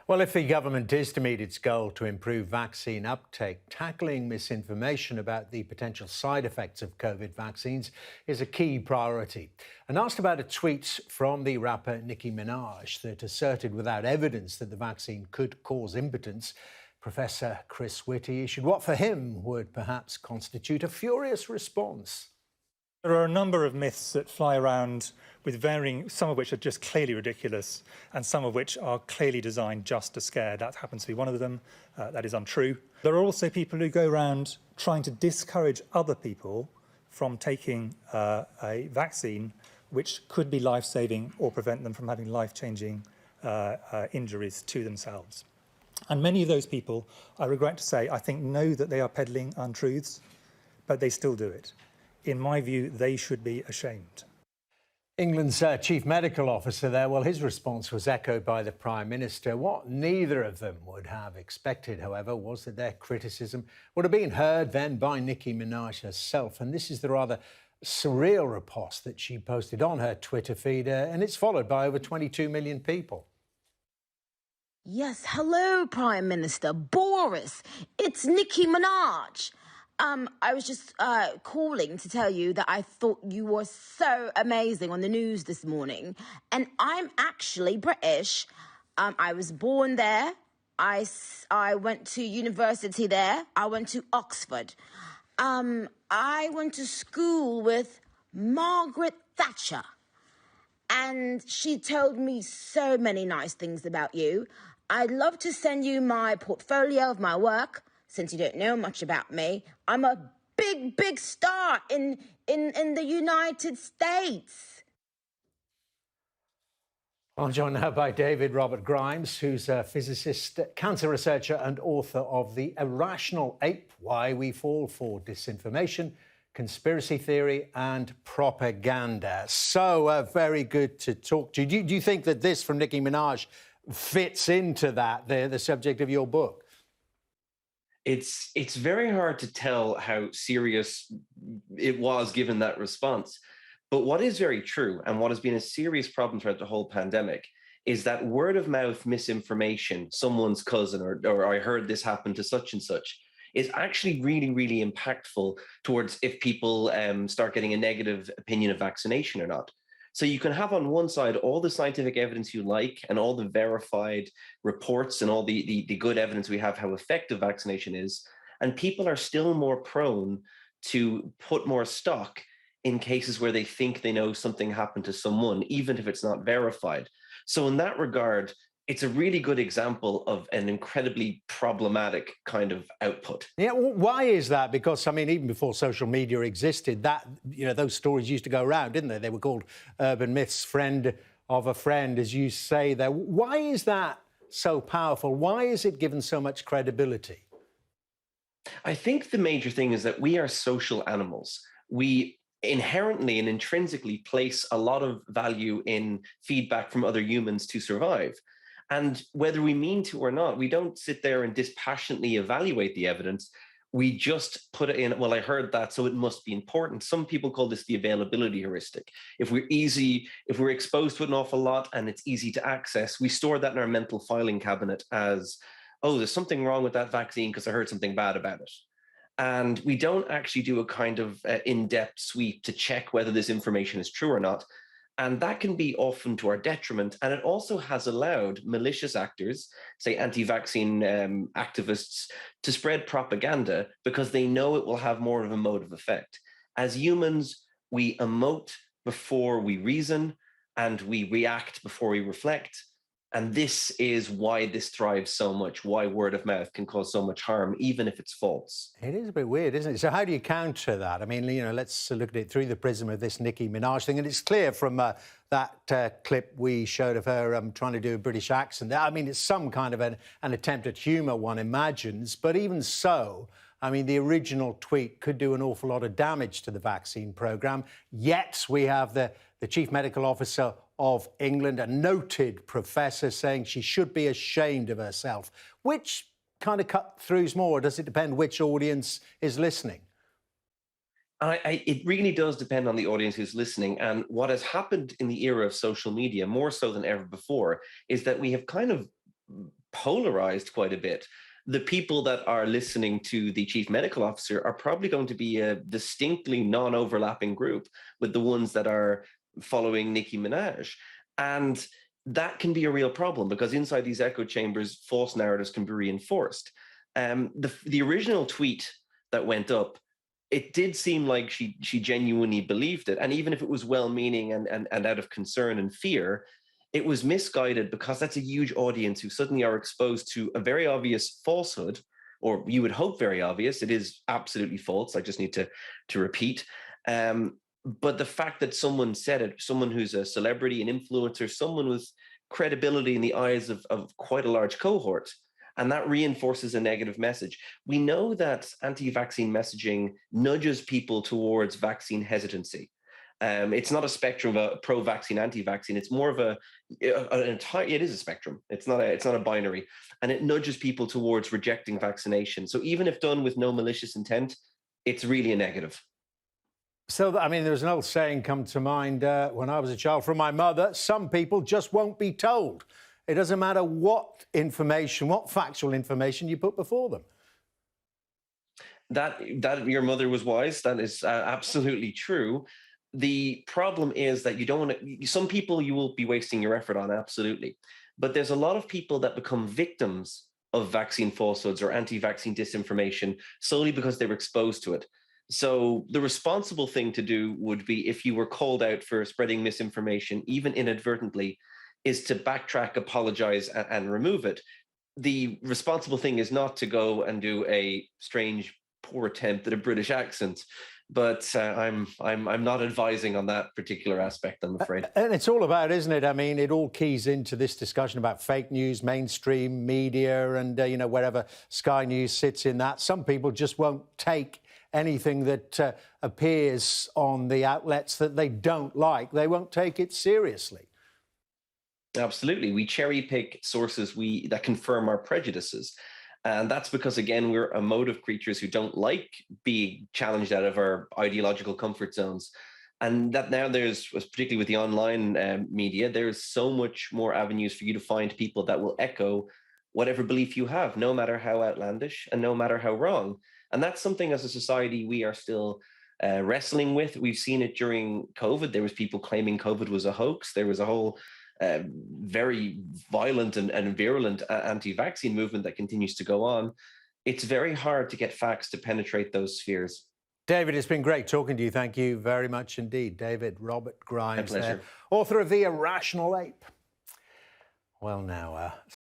Well, if the government is to meet its goal to improve vaccine uptake, tackling misinformation about the potential side effects of COVID vaccines is a key priority. And asked about a tweet from the rapper Nicki Minaj that asserted without evidence that the vaccine could cause impotence, Professor Chris Whitty issued what for him would perhaps constitute a furious response. There are a number of myths that fly around with varying, some of which are just clearly ridiculous and some of which are clearly designed just to scare. That happens to be one of them. That is untrue. There are also people who go around trying to discourage other people from taking a vaccine which could be life-saving or prevent them from having life-changing injuries to themselves. And many of those people, I regret to say, I think know that they are peddling untruths, but they still do it. In my view, they should be ashamed. England's chief medical officer there, well, his response was echoed by the Prime Minister. What neither of them would have expected, however, was that their criticism would have been heard then by Nicki Minaj herself. And this is the rather surreal riposte that she posted on her Twitter feed, and it's followed by over 22 million people. Yes, hello, Prime Minister Boris. It's Nicki Minaj. I was just calling to tell you that I thought you were so amazing on the news this morning. And I'm actually British. I was born there. I went to university there. I went to Oxford. I went to school with Margaret Thatcher. And she told me so many nice things about you. I'd love to send you my portfolio of my work. Since you don't know much about me, I'm a big star in the United States. I'm joined now by David Robert Grimes, who's a physicist, cancer researcher and author of The Irrational Ape, Why We Fall for Disinformation, Conspiracy Theory and Propaganda. So very good to talk to you. Do you think that this from Nicki Minaj fits into that, the subject of your book? It's very hard to tell how serious it was given that response. But what is very true, and what has been a serious problem throughout the whole pandemic, is that word of mouth misinformation, someone's cousin, or I heard this happen to such and such, is actually really impactful towards if people start getting a negative opinion of vaccination or not. So you can have on one side all the scientific evidence you like and all the verified reports and all the good evidence we have how effective vaccination is. And people are still more prone to put more stock in cases where they think they know something happened to someone, even if it's not verified. So in that regard, it's a really good example of an incredibly problematic kind of output. Yeah, why is that? Because, I mean, even before social media existed, those stories used to go around, didn't they? They were called urban myths, friend of a friend, as you say there. Why is that so powerful? Why is it given so much credibility? I think the major thing is that we are social animals. We inherently and intrinsically place a lot of value in feedback from other humans to survive. And whether we mean to or not, we don't sit there and dispassionately evaluate the evidence. We just put it in, well, I heard that, so it must be important. Some people call this the availability heuristic. If we're exposed to it an awful lot and it's easy to access, we store that in our mental filing cabinet as, oh, there's something wrong with that vaccine because I heard something bad about it. And we don't actually do a kind of in-depth sweep to check whether this information is true or not. And that can be often to our detriment. And it also has allowed malicious actors, say anti-vaccine activists, to spread propaganda because they know it will have more of a motive effect. As humans, we emote before we reason and we react before we reflect. And this is why this thrives so much, why word of mouth can cause so much harm, even if it's false. It is a bit weird, isn't it? So how do you counter that? I mean, let's look at it through the prism of this Nicki Minaj thing. And it's clear from that clip we showed of her trying to do a British accent. I mean, it's some kind of an attempt at humour, one imagines. But even so, I mean, the original tweet could do an awful lot of damage to the vaccine programme. Yet we have the chief medical officer of England, a noted professor, saying she should be ashamed of herself. Which kind of cut throughs more? Does it depend which audience is listening? It really does depend on the audience who's listening. And what has happened in the era of social media, more so than ever before, is that we have kind of polarized quite a bit. The people that are listening to the chief medical officer are probably going to be a distinctly non-overlapping group with the ones that are following Nicki Minaj. And that can be a real problem because inside these echo chambers, false narratives can be reinforced. The original tweet that went up, it did seem like she genuinely believed it. And even if it was well-meaning and out of concern and fear, it was misguided because that's a huge audience who suddenly are exposed to a very obvious falsehood, or you would hope very obvious. It is absolutely false. I just need to repeat. But the fact that someone said it, someone who's a celebrity, an influencer, someone with credibility in the eyes of quite a large cohort, and that reinforces a negative message. We know that anti-vaccine messaging nudges people towards vaccine hesitancy. It's not a spectrum of a pro-vaccine, anti-vaccine. It's more of an entire. It is a spectrum. It's not a binary, and it nudges people towards rejecting vaccination. So even if done with no malicious intent, it's really a negative. So, I mean, there's an old saying come to mind when I was a child from my mother: some people just won't be told. It doesn't matter what information, what factual information you put before them. That your mother was wise. That is absolutely true. The problem is that you don't want to. Some people you will be wasting your effort on, absolutely. But there's a lot of people that become victims of vaccine falsehoods or anti-vaccine disinformation solely because they were exposed to it. So the responsible thing to do would be, if you were called out for spreading misinformation, even inadvertently, is to backtrack, apologize, and remove it. The responsible thing is not to go and do a strange, poor attempt at a British accent. But I'm not advising on that particular aspect, I'm afraid. And it's all about, isn't it? I mean, it all keys into this discussion about fake news, mainstream media, and wherever Sky News sits in that. Some people just won't take anything that appears on the outlets that they don't like. They won't take it seriously. Absolutely. We cherry pick sources that confirm our prejudices. And that's because, again, we're emotive creatures who don't like being challenged out of our ideological comfort zones. And that now there's, particularly with the online media, there's so much more avenues for you to find people that will echo whatever belief you have, no matter how outlandish and no matter how wrong. And that's something as a society we are still wrestling with. We've seen it during COVID. There was people claiming COVID was a hoax. There was a whole very violent and virulent anti-vaccine movement that continues to go on. It's very hard to get facts to penetrate those spheres. David, it's been great talking to you. Thank you very much indeed. David Robert Grimes, My pleasure. author of The Irrational Ape. Well, now...